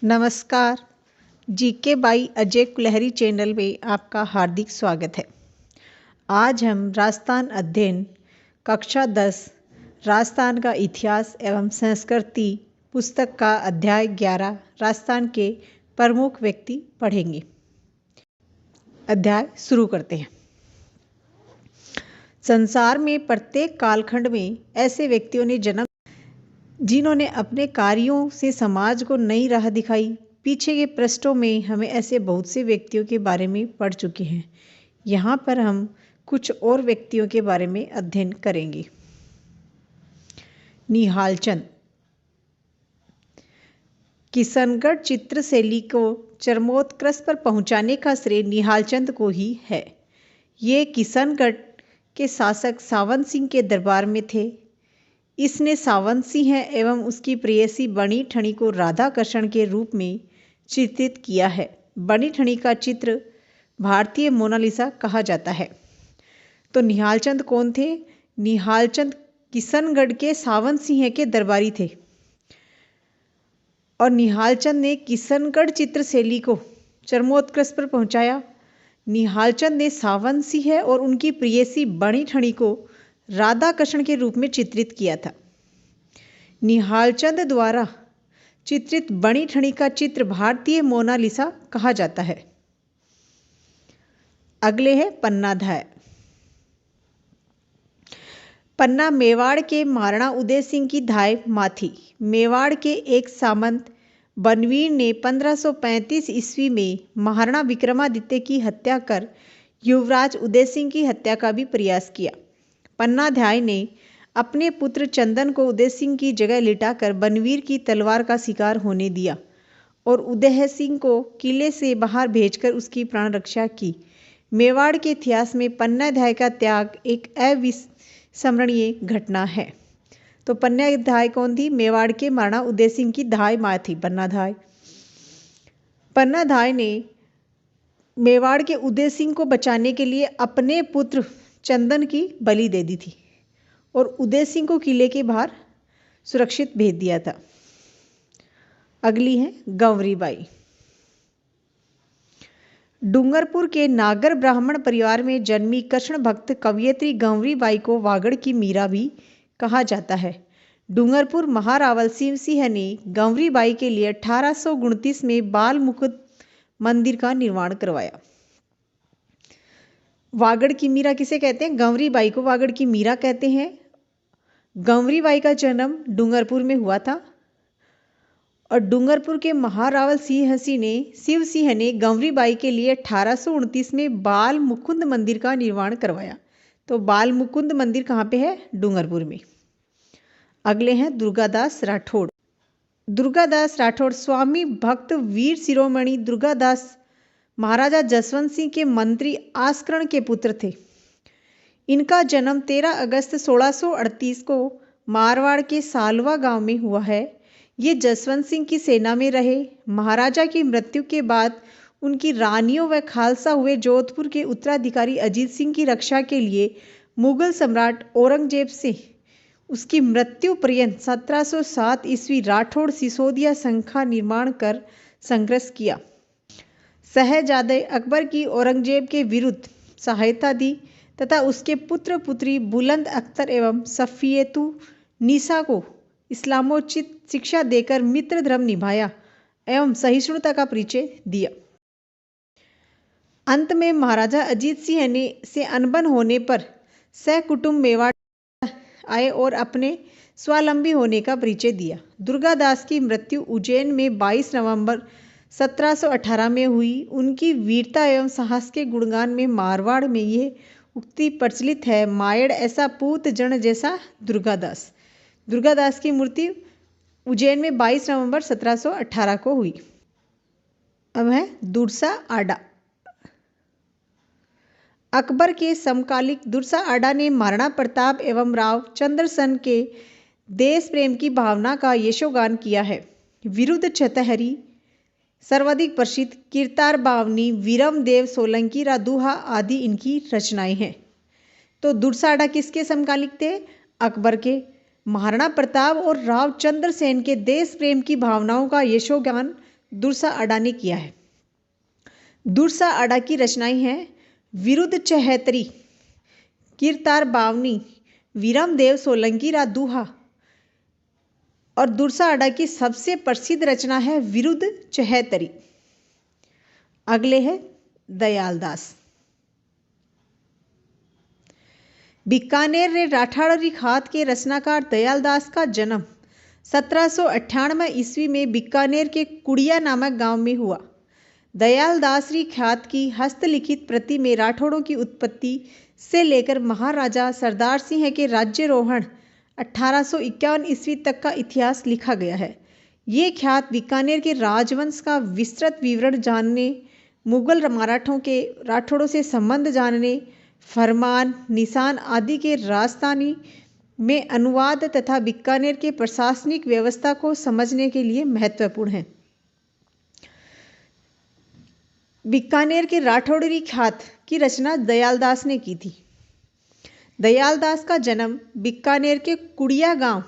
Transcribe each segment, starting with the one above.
नमस्कार। GK by Ajay Kulhari channel में आपका हार्दिक स्वागत है। आज हम राजस्थान अध्ययन कक्षा 10 राजस्थान का इतिहास एवं संस्कृति पुस्तक का अध्याय 11 राजस्थान के प्रमुख व्यक्ति पढ़ेंगे। अध्याय शुरू करते हैं। संसार में प्रत्येक कालखंड में ऐसे व्यक्तियों ने जन्म जिन्होंने अपने कार्यों से समाज को नई राह दिखाई। पीछे के पृष्ठों में हमें ऐसे बहुत से व्यक्तियों के बारे में पढ़ चुके हैं। यहाँ पर हम कुछ और व्यक्तियों के बारे में अध्ययन करेंगे। निहालचंद। किशनगढ़ चित्रशैली को चरमोत्कर्ष पर पहुँचाने का श्रेय निहालचंद को ही है। ये किशनगढ़ के शासक सावंत सिंह के दरबार में थे। इसने सावंत सिंह एवं उसकी प्रेयसी बनी ठनी को राधा कृष्ण के रूप में चित्रित किया है। बनी ठनी का चित्र भारतीय मोनालिसा कहा जाता है। तो निहालचंद कौन थे? निहालचंद किशनगढ़ के सावंत सिंह के दरबारी थे और निहालचंद ने किशनगढ़ चित्रशैली को चरमोत्कर्ष पर पहुंचाया। निहालचंद ने सावंत सिंह और उनकी प्रेयसी बनी ठनी को राधा कृष्ण के रूप में चित्रित किया था। निहालचंद द्वारा चित्रित बनी ठनी का चित्र भारतीय मोनालिसा कहा जाता है। अगले है पन्नाधाय। पन्ना मेवाड़ के महाराणा उदय सिंह की धाय मां थी। मेवाड़ के एक सामंत बनवीर ने 1535 ईस्वी में महाराणा विक्रमादित्य की हत्या कर युवराज उदय सिंह की हत्या का भी प्रयास किया। पन्नाधाय ने अपने पुत्र चंदन को उदय सिंह की जगह लिटाकर बनवीर की तलवार का शिकार होने दिया और उदय सिंह को किले से बाहर भेजकर उसकी प्राण रक्षा की। मेवाड़ के इतिहास में पन्नाधाय का त्याग एक अविस्मरणीय घटना है। तो पन्नाधाय कौन थी? मेवाड़ के महाराणा उदय सिंह की धाय मां थी पन्नाधाय। पन्नाधाय ने मेवाड़ के उदय सिंह को बचाने के लिए अपने पुत्र चंदन की बलि दे दी थी और उदय सिंह को किले के बाहर सुरक्षित भेज दिया था। अगली है गंवरी बाई। डूंगरपुर के नागर ब्राह्मण परिवार में जन्मी कृष्ण भक्त कवयित्री गंवरी बाई को वागड़ की मीरा भी कहा जाता है। डूंगरपुर महारावल सिंह सिंह ने गंवरी बाई के लिए 1829 में बाल मुकुंद मंदिर का निर्माण करवाया। वागड़ की मीरा किसे कहते हैं? गंवरी बाई को वागड़ की मीरा कहते हैं। गंवरी बाई का जन्म डूंगरपुर में हुआ था और डूंगरपुर के महारावल शिव सिंह ने गंवरी बाई के लिए 1829 में बाल मुकुंद मंदिर का निर्माण करवाया। तो बाल मुकुंद मंदिर कहाँ पे है? डूंगरपुर में। अगले हैं दुर्गादास राठौड़। दुर्गादास राठौड़ स्वामी भक्त वीर शिरोमणि दुर्गादास महाराजा जसवंत सिंह के मंत्री आस्करण के पुत्र थे। इनका जन्म 13 अगस्त 1638 को मारवाड़ के सालवा गांव में हुआ है। ये जसवंत सिंह की सेना में रहे। महाराजा की मृत्यु के बाद उनकी रानियों व खालसा हुए जोधपुर के उत्तराधिकारी अजीत सिंह की रक्षा के लिए मुगल सम्राट औरंगजेब से उसकी मृत्यु पर्यंत 1707 ईस्वी राठौड़ सिसोदिया संघ का निर्माण कर संघर्ष किया। शहजादे अकबर की औरंगजेब के विरुद्ध सहायता दी तथा उसके पुत्र पुत्री बुलंद अख्तर एवं सफियतु निसा को इस्लामोचित शिक्षा देकर मित्र धर्म निभाया एवं सहिष्णुता का परिचय दिया। अंत में महाराजा अजीत सिंह से अनबन होने पर सहकुटुंब मेवाड़ आए और अपने स्वावलंबी होने का परिचय दिया। दुर्गादास की मृत्यु उज्जैन में 22 नवंबर 1718 में हुई। उनकी वीरता एवं साहस के गुणगान में मारवाड़ में ये उक्ति प्रचलित है, मायड़ ऐसा पूत जन जैसा दुर्गादास। दुर्गादास की मृत्यु उज्जैन में 22 नवंबर 1718 को हुई। अब है दुर्सा आडा। अकबर के समकालिक दुर्सा आडा ने महाराणा प्रताप एवं राव चंद्रसन के देश प्रेम की भावना का यशोगान किया है। विरुद्ध छतहरी सर्वाधिक प्रसिद्ध कीर्तार बावनी, वीरम देव सोलंकी रादुहा आदि इनकी रचनाएं हैं। तो दुर्साडा किसके समकालिक थे? अकबर के। महाराणा प्रताप और राव चंद्रसेन के देश प्रेम की भावनाओं का यशोगान दुर्सा अडा ने किया है। दुर्सा अडा की रचनाएं हैं विरुद्ध चहैतरी, कीरतार बावनी, वीरम देव सोलंकी रा दूहा। और दुर्सा अडा की सबसे प्रसिद्ध रचना है विरुद्ध चहैतरी। अगले है दयालदास। बीकानेर रे राठाड़ी खात के रचनाकार दयालदास का जन्म 1798 ईस्वी में बीकानेर के कुड़िया नामक गांव में हुआ। दयालदास री ख्यात की हस्तलिखित प्रति में राठौड़ों की उत्पत्ति से लेकर महाराजा सरदार सिंह के राज्यारोहण 1851 ईस्वी तक का इतिहास लिखा गया है। ये ख्यात बीकानेर के राजवंश का विस्तृत विवरण जानने, मुगल मराठों के राठौड़ों से संबंध जानने, फरमान, निशान आदि के राजस्थानी में अनुवाद तथा बीकानेर के प्रशासनिक व्यवस्था को समझने के लिए महत्वपूर्ण है। बीकानेर के राठौड़ी ख्यात की रचना दयालदास ने की थी। दयालदास का जन्म बीकानेर के कुड़िया गांव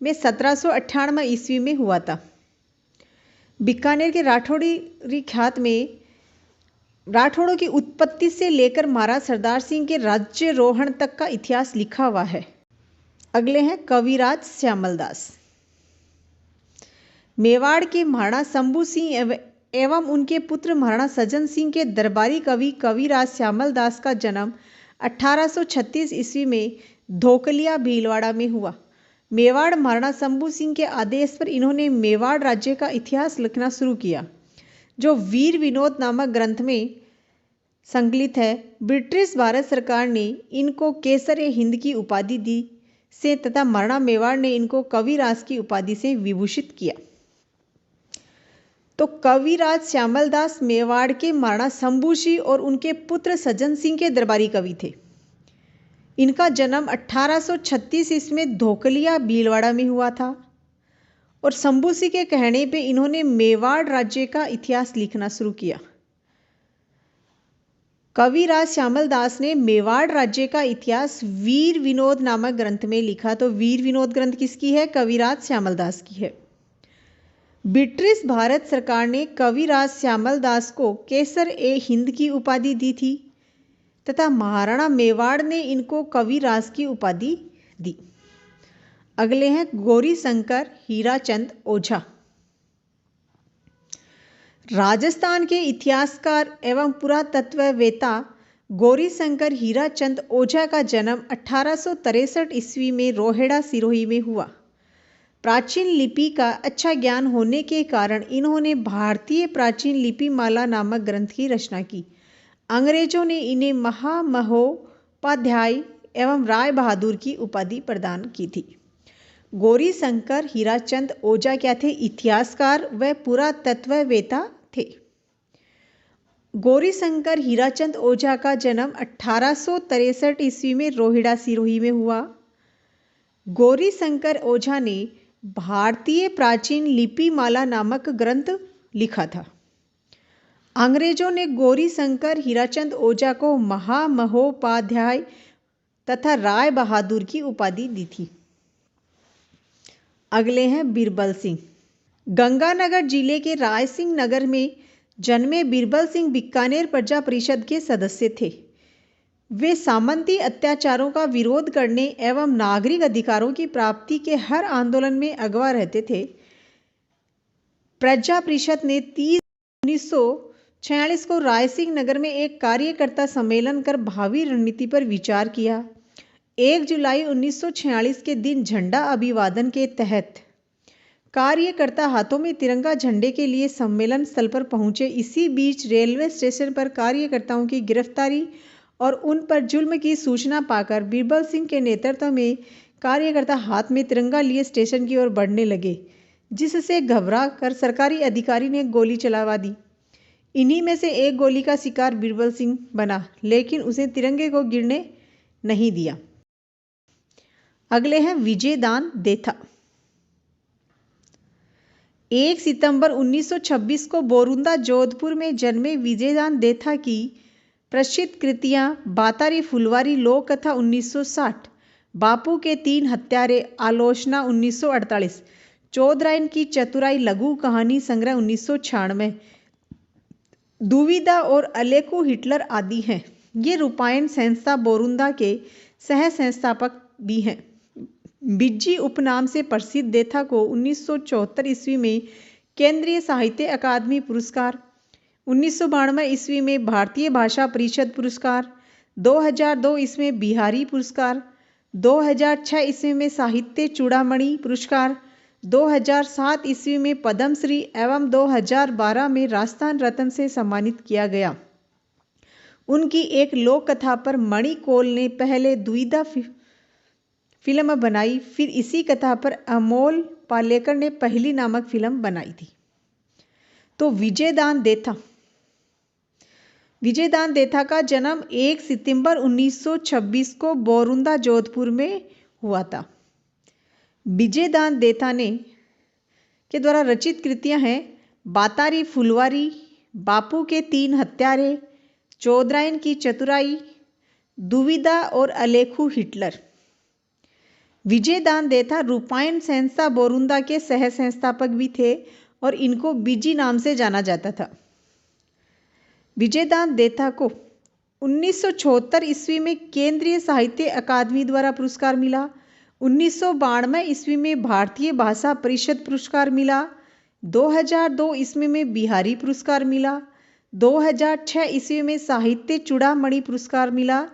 में 1798 ईस्वी में हुआ था। बीकानेर के राठौड़ी ख्यात में राठौड़ों की उत्पत्ति से लेकर महाराज सरदार सिंह के राज्यारोहण तक का इतिहास लिखा हुआ है। अगले हैं कविराज श्यामलदास। मेवाड़ के महाराणा शंभू सिंह एवं उनके पुत्र महाराणा सज्जन सिंह के दरबारी कवि कविराज श्यामलदास का जन्म 1836 ईस्वी में धोकलिया भीलवाड़ा में हुआ। मेवाड़ महाराणा शंभू सिंह के आदेश पर इन्होंने मेवाड़ राज्य का इतिहास लिखना शुरू किया, जो वीर विनोद नामक ग्रंथ में संकलित है। ब्रिटिश भारत सरकार ने इनको केसर-ए-हिंद की उपाधि दी से तथा महाराणा मेवाड़ ने इनको कविराज की उपाधि से विभूषित किया। तो कविराज श्यामलदास मेवाड़ के महाराणा शंभू सिंह और उनके पुत्र सज्जन सिंह के दरबारी कवि थे। इनका जन्म 1836 ईस्वी में धोकलिया भीलवाड़ा में हुआ था और शंभू सिंह के कहने पे इन्होंने मेवाड़ राज्य का इतिहास लिखना शुरू किया। कविराज श्यामलदास ने मेवाड़ राज्य का इतिहास वीर विनोद नामक ग्रंथ में लिखा। तो वीर विनोद ग्रंथ किसकी है? कविराज श्यामलदास की है। ब्रिटिश भारत सरकार ने कविराज श्यामलदास को केसर-ए-हिंद की उपाधि दी थी तथा महाराणा मेवाड़ ने इनको कविराज की उपाधि दी। अगले हैं गौरीशंकर हीराचंद ओझा। राजस्थान के इतिहासकार एवं पुरातत्ववेत्ता गौरीशंकर हीराचंद ओझा का जन्म 1863 ईस्वी में रोहेड़ा सिरोही में हुआ। प्राचीन लिपि का अच्छा ज्ञान होने के कारण इन्होंने भारतीय प्राचीन लिपि माला नामक ग्रंथ की रचना की। अंग्रेजों ने इन्हें महामहोपाध्याय एवं राय बहादुर की उपाधि प्रदान की थी। गौरीशंकर हीराचंद ओझा क्या थे? इतिहासकार व पुरातत्ववेत्ता थे। गौरीशंकर हीराचंद ओझा का जन्म 1863 ईस्वी में रोहिड़ा सिरोही में हुआ। गौरीशंकर ओझा ने भारतीय प्राचीन लिपि माला नामक ग्रंथ लिखा था। अंग्रेजों ने गौरीशंकर हीराचंद ओझा को महामहोपाध्याय तथा राय बहादुर की उपाधि दी थी। अगले हैं बीरबल सिंह। गंगानगर जिले के रायसिंह नगर में जन्मे बीरबल सिंह बीकानेर प्रजा परिषद के सदस्य थे। वे सामंती अत्याचारों का विरोध करने एवं नागरिक अधिकारों की प्राप्ति के हर आंदोलन में अगवा रहते थे। प्रजा परिषद ने 30/1946 को रायसिंह नगर में एक कार्यकर्ता सम्मेलन कर भावी रणनीति पर विचार किया। 1 जुलाई 1946 के दिन झंडा अभिवादन के तहत कार्यकर्ता हाथों में तिरंगा झंडे के लिए सम्मेलन स्थल पर पहुंचे। इसी बीच रेलवे स्टेशन पर कार्यकर्ताओं की गिरफ्तारी और उन पर जुल्म की सूचना पाकर बीरबल सिंह के नेतृत्व में कार्यकर्ता हाथ में तिरंगा लिए स्टेशन की ओर बढ़ने लगे, जिससे घबरा कर सरकारी अधिकारी ने गोली चलवा दी। इन्हीं में से एक गोली का शिकार बीरबल सिंह बना, लेकिन उसे तिरंगे को गिरने नहीं दिया। अगले हैं विजयदान देथा। 1 सितंबर 1926 को बोरुंदा जोधपुर में जन्मे विजयदान देथा की प्रसिद्ध कृतियां बातारी फुलवारी लोक कथा 1960, बापू के 3 हत्यारे आलोचना 1948, चौधराइन की चतुराई लघु कहानी संग्रह 1996, दुविधा और अलेखु हिटलर आदि हैं। ये रूपायन संस्था बोरुंदा के सह संस्थापक भी हैं। बिज्जी उपनाम से प्रसिद्ध देथा को 1974 ईस्वी में केंद्रीय साहित्य अकादमी पुरस्कार, 1992 ईस्वी में भारतीय भाषा परिषद पुरस्कार, 2002 ईस्वी में बिहारी पुरस्कार, 2006 ईस्वी में साहित्य चूड़ामणि पुरस्कार, 2007 ईस्वी में पद्मश्री एवं 2012 में राजस्थान रत्न से सम्मानित किया गया। उनकी एक लोक कथा पर मणि कौल ने पहले दुविधा फिल्म बनाई, फिर इसी कथा पर अमोल पालेकर ने पहली नामक फिल्म बनाई थी। तो विजयदान देथा का जन्म 1 सितंबर 1926 को बोरुंदा जोधपुर में हुआ था। विजयदान देथा के द्वारा रचित कृतियां हैं बातारी फुलवारी, बापू के 3 हत्यारे, चौधराइन की चतुराई, दुविधा और अलेखु हिटलर। विजयदान देथा रूपायन संस्था बोरुंदा के सह संस्थापक भी थे और इनको बिजी नाम से जाना जाता था। विजयदान देथा को 1976 ईस्वी में केंद्रीय साहित्य अकादमी द्वारा पुरस्कार मिला, 1992 ईस्वी में भारतीय भाषा परिषद पुरस्कार मिला, 2002 ईस्वी में बिहारी पुरस्कार मिला, 2006 ईस्वी में साहित्य चूड़ामणि पुरस्कार मिला,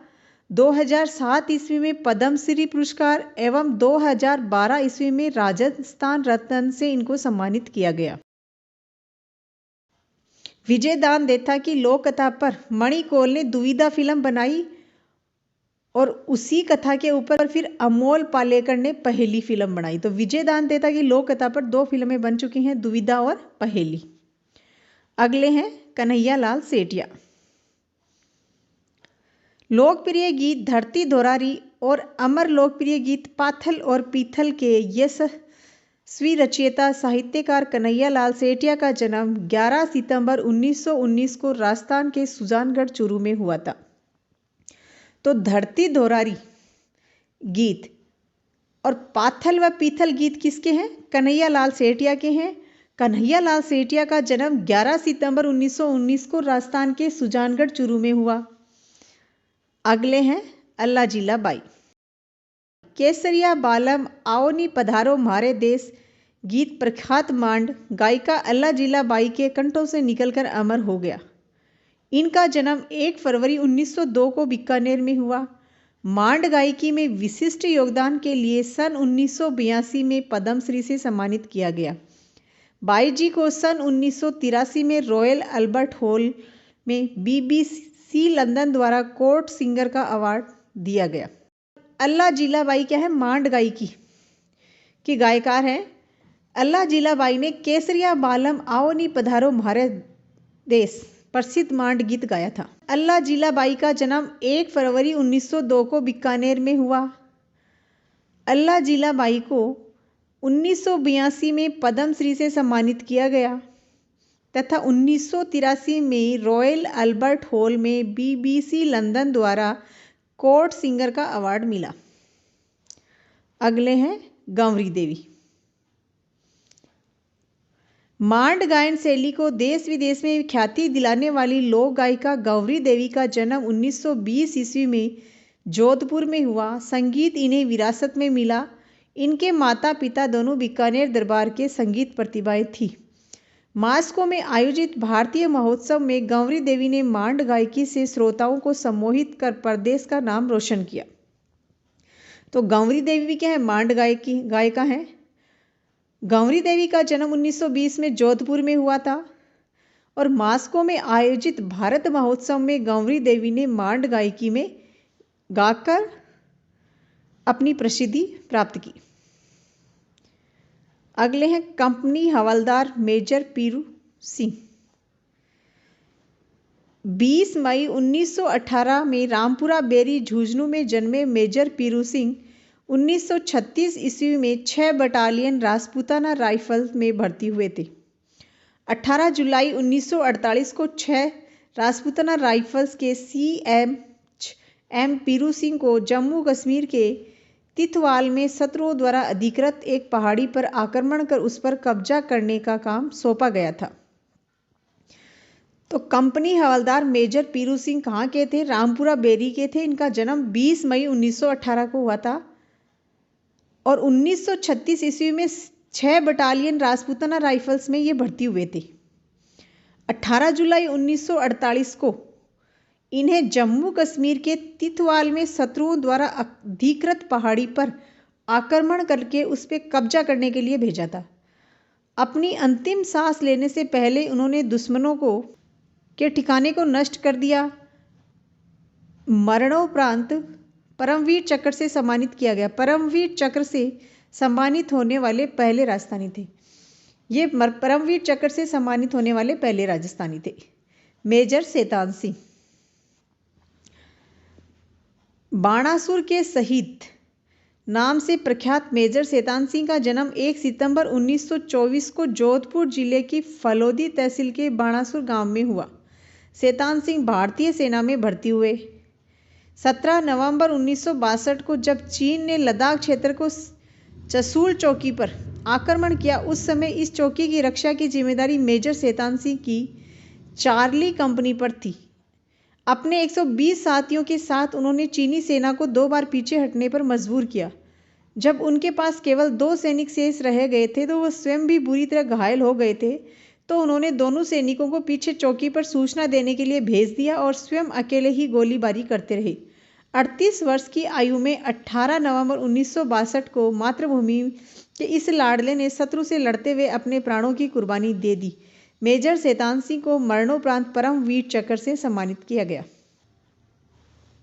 2007 ईस्वी में पद्मश्री पुरस्कार एवं 2012 ईस्वी में राजस्थान रत्न से इनको सम्मानित किया गया। विजयदान देथा की लोक कथा पर मणि कौल ने दुविधा फिल्म बनाई और उसी कथा के ऊपर फिर अमोल पालेकर ने पहेली फिल्म बनाई। तो विजयदान देथा की लोक कथा पर 2 फिल्में बन चुकी हैं, दुविधा और पहेली। अगले हैं कन्हैयालाल सेठिया। लोकप्रिय गीत धरती धोरारी और अमर लोकप्रिय गीत पाथल और पीथल के यशस्वी रचयिता साहित्यकार कन्हैयालाल सेठिया का जन्म 11 सितंबर 1919 को राजस्थान के सुजानगढ़ चूरू में हुआ था। तो धरती धोरारी गीत और पाथल व पीथल गीत किसके हैं? कन्हैयालाल सेठिया के हैं। कन्हैयालाल सेठिया का जन्म 11 सितंबर 1919 को राजस्थान के सुजानगढ़ चूरू में हुआ। अगले हैं अल्लाजीला बाई। केसरिया बालम आओनी पधारो म्हारे देश गीत प्रख्यात मांड गायिका अल्लाजीला बाई के कंठों से निकलकर अमर हो गया। इनका जन्म 1 फरवरी 1902 को बीकानेर में हुआ। मांड गायकी में विशिष्ट योगदान के लिए सन 1982 में पद्मश्री से सम्मानित किया गया। बाई जी को सन 1983 में रॉयल अल्बर्ट हॉल में BBC लंदन द्वारा कोर्ट सिंगर का अवार्ड दिया गया। अल्लाजीला बाई क्या है? मांड गायकी की गायकार हैं। अल्लाजीला बाई ने केसरिया बालम आओ नी पधारो म्हारे देश प्रसिद्ध मांड गीत गाया था। अल्लाजीला बाई का जन्म 1 फरवरी 1902 को बीकानेर में हुआ। अल्लाजीला बाई को 1982 में पद्मश्री से सम्मानित किया गया तथा 1983 में रॉयल अल्बर्ट हॉल में BBC लंदन द्वारा कोर्ट सिंगर का अवार्ड मिला। अगले हैं गंवरी देवी। मांड गायन शैली को देश विदेश में ख्याति दिलाने वाली लोक गायिका गंवरी देवी का जन्म 1920 ईस्वी में जोधपुर में हुआ। संगीत इन्हें विरासत में मिला। इनके माता पिता दोनों बीकानेर दरबार के संगीत प्रतिभाएं थी। मास्को में आयोजित भारतीय महोत्सव में गंवरी देवी ने मांड गायकी से श्रोताओं को सम्मोहित कर प्रदेश का नाम रोशन किया। तो गंवरी देवी भी क्या है? मांड गायिका हैं। गंवरी देवी का जन्म 1920 में जोधपुर में हुआ था और मास्को में आयोजित भारत महोत्सव में गंवरी देवी ने मांड गायकी में गाकर अपनी प्रसिद्धि प्राप्त की। अगले हैं कंपनी हवलदार मेजर पीरू सिंह। 20 मई 1918 में रामपुरा बेरी झुंझुनू में जन्मे मेजर पीरू सिंह 1936 ईस्वी में 6 बटालियन राजपूताना राइफल्स में भर्ती हुए थे। 18 जुलाई 1948 को 6 राजपूताना राइफल्स के CM पीरू सिंह को जम्मू कश्मीर के तिथवाल में शत्रुओं द्वारा अधिकृत एक पहाड़ी पर आक्रमण कर उस पर कब्जा करने का काम सौंपा गया था। तो कंपनी हवलदार मेजर पीरू सिंह कहाँ के थे? रामपुरा बेरी के थे। इनका जन्म 20 मई 1918 को हुआ था और 1936 ईस्वी में 6 बटालियन राजपूताना राइफल्स में ये भर्ती हुए थे। 18 जुलाई 1948 को इन्हें जम्मू कश्मीर के तिथवाल में शत्रुओं द्वारा अधिकृत पहाड़ी पर आक्रमण करके उस पर कब्जा करने के लिए भेजा था। अपनी अंतिम सांस लेने से पहले उन्होंने दुश्मनों के ठिकाने को नष्ट कर दिया। मरणोपरांत परमवीर चक्र से सम्मानित किया गया। परमवीर चक्र से सम्मानित होने वाले पहले राजस्थानी थे। ये परमवीर चक्र से सम्मानित होने वाले पहले राजस्थानी थे। मेजर शैतान सिंह बाणासुर के शहीद नाम से प्रख्यात मेजर शैतान सिंह का जन्म 1 सितंबर 1924 को जोधपुर जिले की फलोदी तहसील के बाणासुर गांव में हुआ। शैतान सिंह भारतीय सेना में भर्ती हुए। 17 नवंबर 1962 को जब चीन ने लद्दाख क्षेत्र को चसूल चौकी पर आक्रमण किया, उस समय इस चौकी की रक्षा की जिम्मेदारी मेजर शैतान सिंह की चार्ली कंपनी पर थी। अपने 120 साथियों के साथ उन्होंने चीनी सेना को 2 बार पीछे हटने पर मजबूर किया। जब उनके पास केवल 2 सैनिक शेष रह गए थे तो वह स्वयं भी बुरी तरह घायल हो गए थे, तो उन्होंने दोनों सैनिकों को पीछे चौकी पर सूचना देने के लिए भेज दिया और स्वयं अकेले ही गोलीबारी करते रहे। 38 वर्ष की आयु में 18 नवंबर 1962 को मातृभूमि के इस लाडले ने शत्रु से लड़ते हुए अपने प्राणों की कुर्बानी दे दी। मेजर शैतान सिंह को मरणोपरांत परमवीर चक्र से सम्मानित किया गया।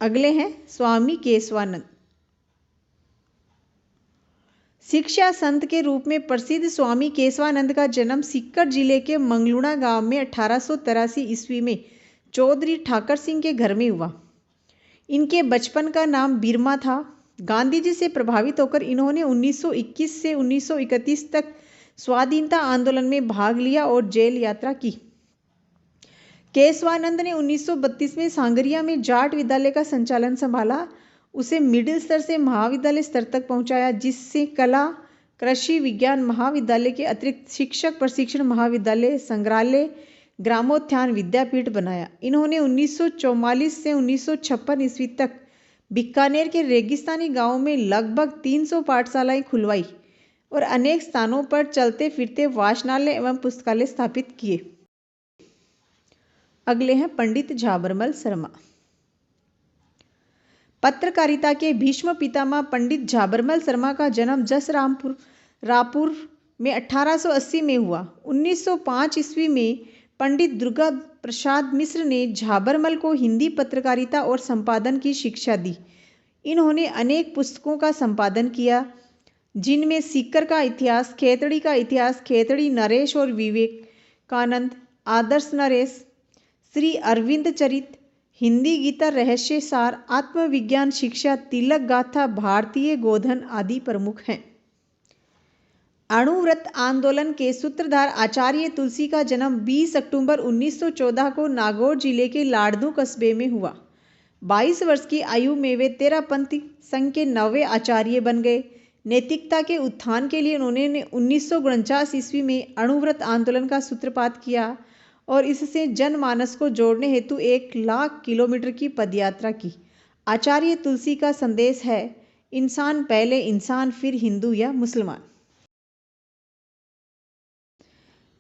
अगले हैं स्वामी केशवानंद। शिक्षा संत के रूप में प्रसिद्ध स्वामी केशवानंद का जन्म सीकर जिले के मंगलूणा गांव में 1883 ईस्वी में चौधरी ठाकर सिंह के घर में हुआ। इनके बचपन का नाम बीरमा था। गांधी जी से प्रभावित होकर इन्होंने 1921 से 1931 तक स्वाधीनता आंदोलन में भाग लिया और जेल यात्रा की। केशवानंद ने 1932 में सांगरिया में जाट विद्यालय का संचालन संभाला। उसे मिडिल स्तर से महाविद्यालय स्तर तक पहुंचाया, जिससे कला कृषि विज्ञान महाविद्यालय के अतिरिक्त शिक्षक प्रशिक्षण महाविद्यालय, संग्रहालय, ग्रामोत्थान विद्यापीठ बनाया। इन्होंने 1944 से 1956 ईस्वी तक बीकानेर के रेगिस्तानी गांवों में लगभग 300 पाठशालाएं खुलवाई और अनेक स्थानों पर चलते फिरते वाचनालय एवं पुस्तकालय स्थापित किए। अगले हैं पंडित झाबरमल शर्मा। पत्रकारिता के भीष्म पितामह पंडित झाबरमल शर्मा का जन्म रायपुर में 1880 में हुआ। 1905 ईस्वी में पंडित दुर्गा प्रसाद मिश्र ने झाबरमल को हिंदी पत्रकारिता और संपादन की शिक्षा दी। इन्होंने अनेक पुस्तकों का संपादन किया, जिनमें सीकर का इतिहास, खेतड़ी का इतिहास, खेतड़ी नरेश और विवेकानंद, आदर्श नरेश, श्री अरविंद चरित, हिंदी गीता रहस्य सार, आत्मविज्ञान शिक्षा, तिलक गाथा, भारतीय गोधन आदि प्रमुख हैं। अणुव्रत आंदोलन के सूत्रधार आचार्य तुलसी का जन्म 20 अक्टूबर 1914 को नागौर जिले के लाडनू कस्बे में हुआ। 22 वर्ष की आयु में वे तेरापंथी संघ के 9वें आचार्य बन गए। नैतिकता के उत्थान के लिए उन्होंने 1949 ईस्वी में अणुव्रत आंदोलन का सूत्रपात किया और इससे जनमानस को जोड़ने हेतु 1 लाख किलोमीटर की पदयात्रा की। आचार्य तुलसी का संदेश है, इंसान पहले इंसान, फिर हिंदू या मुसलमान।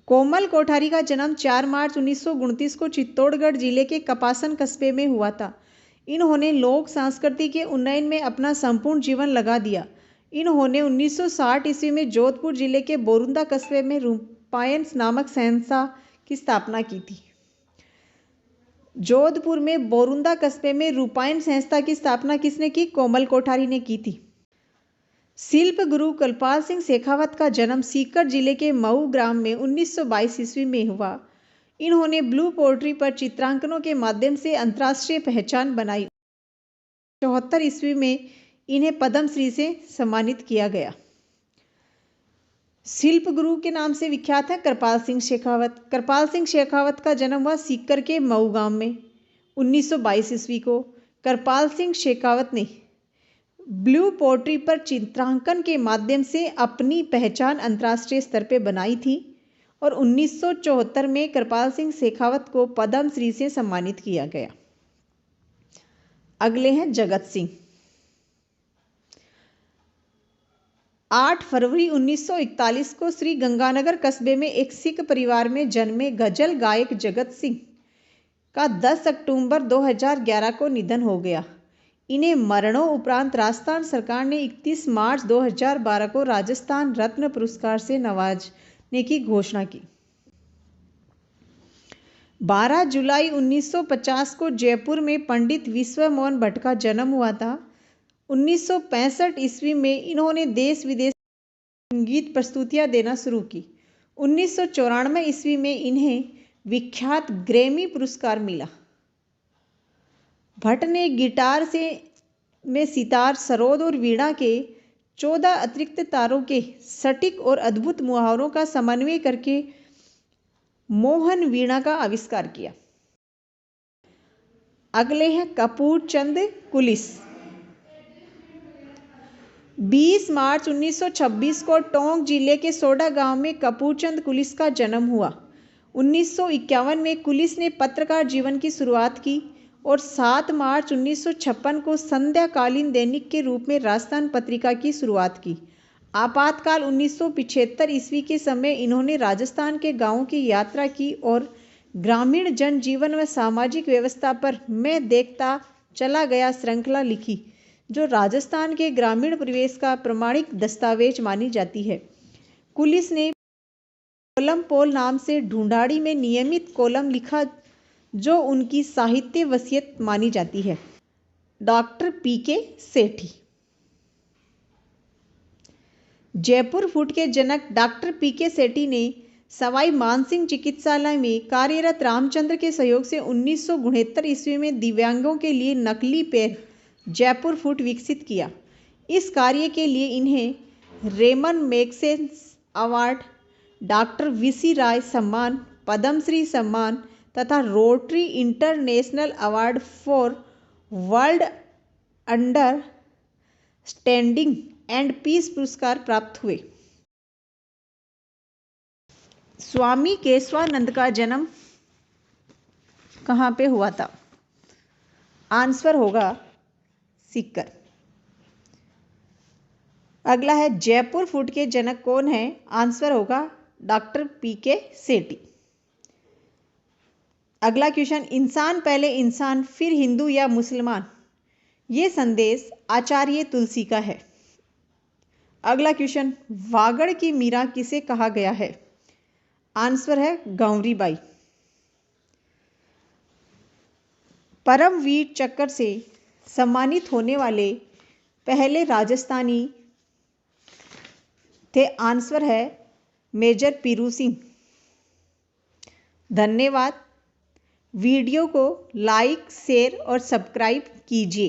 कोमल कोठारी का जन्म 4 मार्च 1929 को चित्तौड़गढ़ जिले के कपासन कस्बे में हुआ था। इन्होंने लोक संस्कृति के उन्नयन में अपना संपूर्ण जीवन लगा दिया। इन्होंने 1960 ईस्वी में जोधपुर जिले के बोरुंदा कस्बे में रूपायन नामक संस्था की स्थापना की थी। जोधपुर में बोरुंदा कस्बे में रूपायन संस्था की स्थापना किसने की? कोमल कोठारी ने की थी। शिल्प गुरु कृपाल सिंह शेखावत का जन्म सीकर जिले के मऊ ग्राम में 1922 ईस्वी में हुआ। इन्होंने ब्लू पोट्री पर चित्रांकनों के माध्यम से अंतर्राष्ट्रीय पहचान बनाई। 74 ईस्वी में इन्हें पद्मश्री से सम्मानित किया गया। शिल्प गुरु के नाम से विख्यात है कृपाल सिंह शेखावत। कृपाल सिंह शेखावत का जन्म हुआ सीकर के मऊ गांव में 1922 ईस्वी को। कृपाल सिंह शेखावत ने ब्लू पोट्री पर चित्रांकन के माध्यम से अपनी पहचान अंतर्राष्ट्रीय स्तर पर बनाई थी और 1974 में कृपाल सिंह शेखावत को पद्म श्री से सम्मानित किया गया। अगले हैं जगत सिंह। 8 फरवरी 1941 को श्री गंगानगर कस्बे में एक सिख परिवार में जन्मे गजल गायक जगत सिंह का 10 अक्टूबर 2011 को निधन हो गया। इन्हें मरणों उपरांत राजस्थान सरकार ने 31 मार्च 2012 को राजस्थान रत्न पुरस्कार से नवाजने की घोषणा की। 12 जुलाई 1950 को जयपुर में पंडित विश्व मोहन भट्ट का जन्म हुआ था। 1965 ईस्वी में इन्होंने देश विदेश संगीत प्रस्तुतियां देना शुरू की। 1994 ईस्वी में इन्हें विख्यात ग्रैमी पुरस्कार मिला। भट्ट ने गिटार में सितार, सरोद और वीणा के 14 अतिरिक्त तारों के सटीक और अद्भुत मुहावरों का समन्वय करके मोहन वीणा का आविष्कार किया। अगले हैं कपूर चंद कुलिस। 20 मार्च 1926 को टोंक जिले के सोडा गांव में कपूरचंद कुलिस का जन्म हुआ। 1951 में कुलिस ने पत्रकार जीवन की शुरुआत की और 7 मार्च 1956 को संध्याकालीन दैनिक के रूप में राजस्थान पत्रिका की शुरुआत की। आपातकाल 1975 ईस्वी के समय इन्होंने राजस्थान के गांवों की यात्रा की और ग्रामीण जनजीवन व सामाजिक व्यवस्था पर मैं देखता चला गया श्रृंखला लिखी, जो राजस्थान के ग्रामीण परिवेश का प्रमाणिक दस्तावेज मानी जाती है। कुलिस ने कोलम पोल नाम से ढूंढाड़ी में नियमित कॉलम लिखा, जो उनकी साहित्य वसीयत मानी जाती है। डॉक्टर पीके सेठी। जयपुर फूट के जनक डॉक्टर पीके सेठी ने सवाई मानसिंह चिकित्सालय में कार्यरत रामचंद्र के सहयोग से 1969 ईस्वी में दिव्यांगों के लिए नकली पैर जयपुर फूट विकसित किया। इस कार्य के लिए इन्हें Ramon Magsaysay award, doctor BC Roy सम्मान, पद्मश्री सम्मान तथा Rotary International award for world understanding and peace पुरस्कार प्राप्त हुए। स्वामी केशवानंद का जन्म कहाँ पे हुआ था? आंसर होगा सीकर। अगला है जयपुर फूट के जनक कौन है? आंसर होगा डॉक्टर पीके सेठी। अगला क्वेश्चन, इंसान पहले इंसान फिर हिंदू या मुसलमान, ये संदेश आचार्य तुलसी का है। अगला क्वेश्चन, वागड़ की मीरा किसे कहा गया है? आंसर है गौरी बाई। परमवीर चक्र से सम्मानित होने वाले पहले राजस्थानी थे। आंसर है मेजर पीरू सिंह। धन्यवाद। वीडियो को लाइक, शेयर और सब्सक्राइब कीजिए।